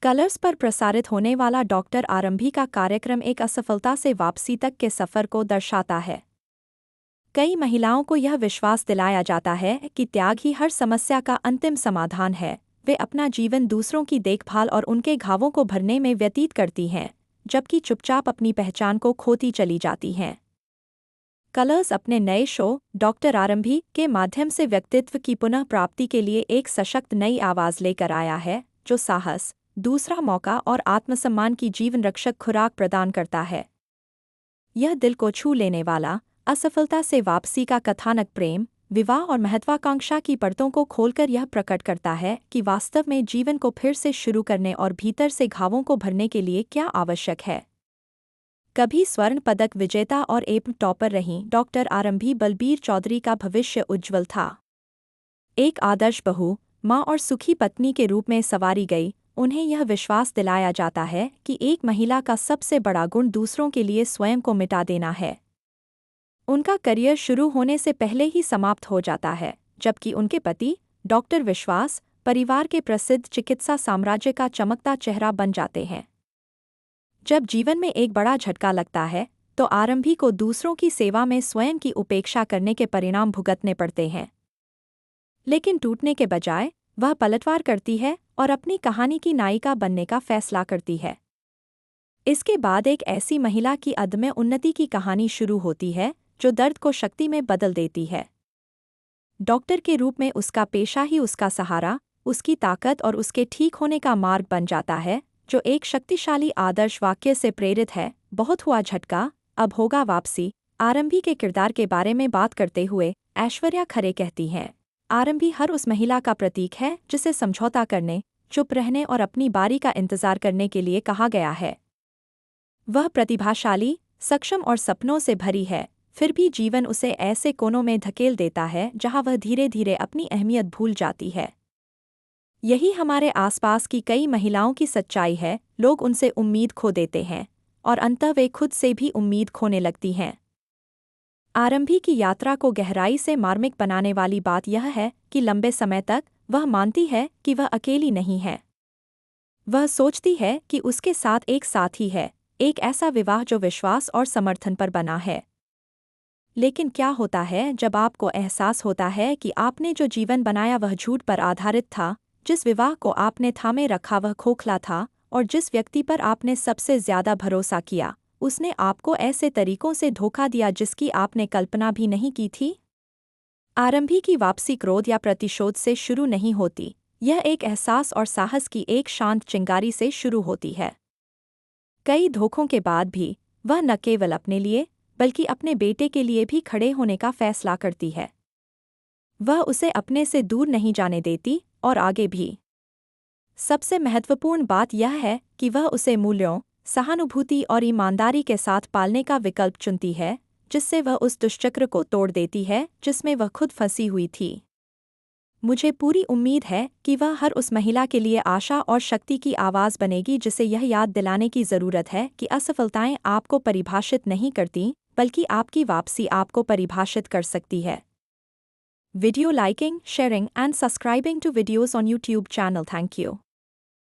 Colours पर प्रसारित होने वाला डॉक्टर आरंभी का कार्यक्रम एक असफलता से वापसी तक के सफ़र को दर्शाता है। कई महिलाओं को यह विश्वास दिलाया जाता है कि त्याग ही हर समस्या का अंतिम समाधान है। वे अपना जीवन दूसरों की देखभाल और उनके घावों को भरने में व्यतीत करती हैं, जबकि चुपचाप अपनी पहचान को खोती चली जाती हैं। कलर्स अपने नए शो डॉक्टर आरंभी के माध्यम से व्यक्तित्व की पुनः प्राप्ति के लिए एक सशक्त नई आवाज़ लेकर आया है, जो साहस, दूसरा मौका और आत्मसम्मान की जीवन रक्षक खुराक प्रदान करता है। यह दिल को छू लेने वाला, असफलता से वापसी का कथानक प्रेम, विवाह और महत्वाकांक्षा की परतों को खोलकर यह प्रकट करता है कि वास्तव में जीवन को फिर से शुरू करने और भीतर से घावों को भरने के लिए क्या आवश्यक है। कभी स्वर्ण पदक विजेता और एप टॉपर रहीं डॉक्टर आरंभी बलबीर चौधरी का भविष्य उज्ज्वल था। एक आदर्श बहू, माँ और सुखी पत्नी के रूप में संवारी गई, उन्हें यह विश्वास दिलाया जाता है कि एक महिला का सबसे बड़ा गुण दूसरों के लिए स्वयं को मिटा देना है। उनका करियर शुरू होने से पहले ही समाप्त हो जाता है, जबकि उनके पति, डॉक्टर विश्वास, परिवार के प्रसिद्ध चिकित्सा साम्राज्य का चमकता चेहरा बन जाते हैं। जब जीवन में एक बड़ा झटका लगता है, तो आरंभी को दूसरों की सेवा में स्वयं की उपेक्षा करने के परिणाम भुगतने पड़ते हैं। लेकिन टूटने के बजाय वह पलटवार करती है और अपनी कहानी की नायिका बनने का फैसला करती है। इसके बाद एक ऐसी महिला की अदम्य उन्नति की कहानी शुरू होती है, जो दर्द को शक्ति में बदल देती है। डॉक्टर के रूप में उसका पेशा ही उसका सहारा, उसकी ताकत और उसके ठीक होने का मार्ग बन जाता है, जो एक शक्तिशाली आदर्श वाक्य से प्रेरित है, बहुत हुआ झटका, अब होगा वापसी। आरंभी के किरदार के बारे में बात करते हुए ऐश्वर्या खरे कहती हैं, आरंभी हर उस महिला का प्रतीक है जिसे समझौता करने, चुप रहने और अपनी बारी का इंतजार करने के लिए कहा गया है। वह प्रतिभाशाली, सक्षम और सपनों से भरी है, फिर भी जीवन उसे ऐसे कोनों में धकेल देता है जहां वह धीरे धीरे अपनी अहमियत भूल जाती है। यही हमारे आसपास की कई महिलाओं की सच्चाई है। लोग उनसे उम्मीद खो देते हैं और अंततः वे खुद से भी उम्मीद खोने लगती हैं। आरंभी की यात्रा को गहराई से मार्मिक बनाने वाली बात यह है कि लंबे समय तक वह मानती है कि वह अकेली नहीं है। वह सोचती है कि उसके साथ एक साथी है, एक ऐसा विवाह जो विश्वास और समर्थन पर बना है। लेकिन क्या होता है जब आपको एहसास होता है कि आपने जो जीवन बनाया वह झूठ पर आधारित था, जिस विवाह को आपने थामे रखा वह खोखला था, और जिस व्यक्ति पर आपने सबसे ज्यादा भरोसा किया, उसने आपको ऐसे तरीकों से धोखा दिया जिसकी आपने कल्पना भी नहीं की थी? आरंभी की वापसी क्रोध या प्रतिशोध से शुरू नहीं होती, यह एक एहसास और साहस की एक शांत चिंगारी से शुरू होती है। कई धोखों के बाद भी वह न केवल अपने लिए बल्कि अपने बेटे के लिए भी खड़े होने का फैसला करती है। वह उसे अपने से दूर नहीं जाने देती और आगे भी। सबसे महत्वपूर्ण बात यह है कि वह उसे मूल्यों, सहानुभूति और ईमानदारी के साथ पालने का विकल्प चुनती है, जिससे वह उस दुष्चक्र को तोड़ देती है जिसमें वह खुद फंसी हुई थी। मुझे पूरी उम्मीद है कि वह हर उस महिला के लिए आशा और शक्ति की आवाज़ बनेगी जिसे यह याद दिलाने की ज़रूरत है कि असफलताएं आपको परिभाषित नहीं करती, बल्कि आपकी वापसी आपको परिभाषित कर सकती है। Video liking, sharing and subscribing to videos on YouTube channel. Thank you.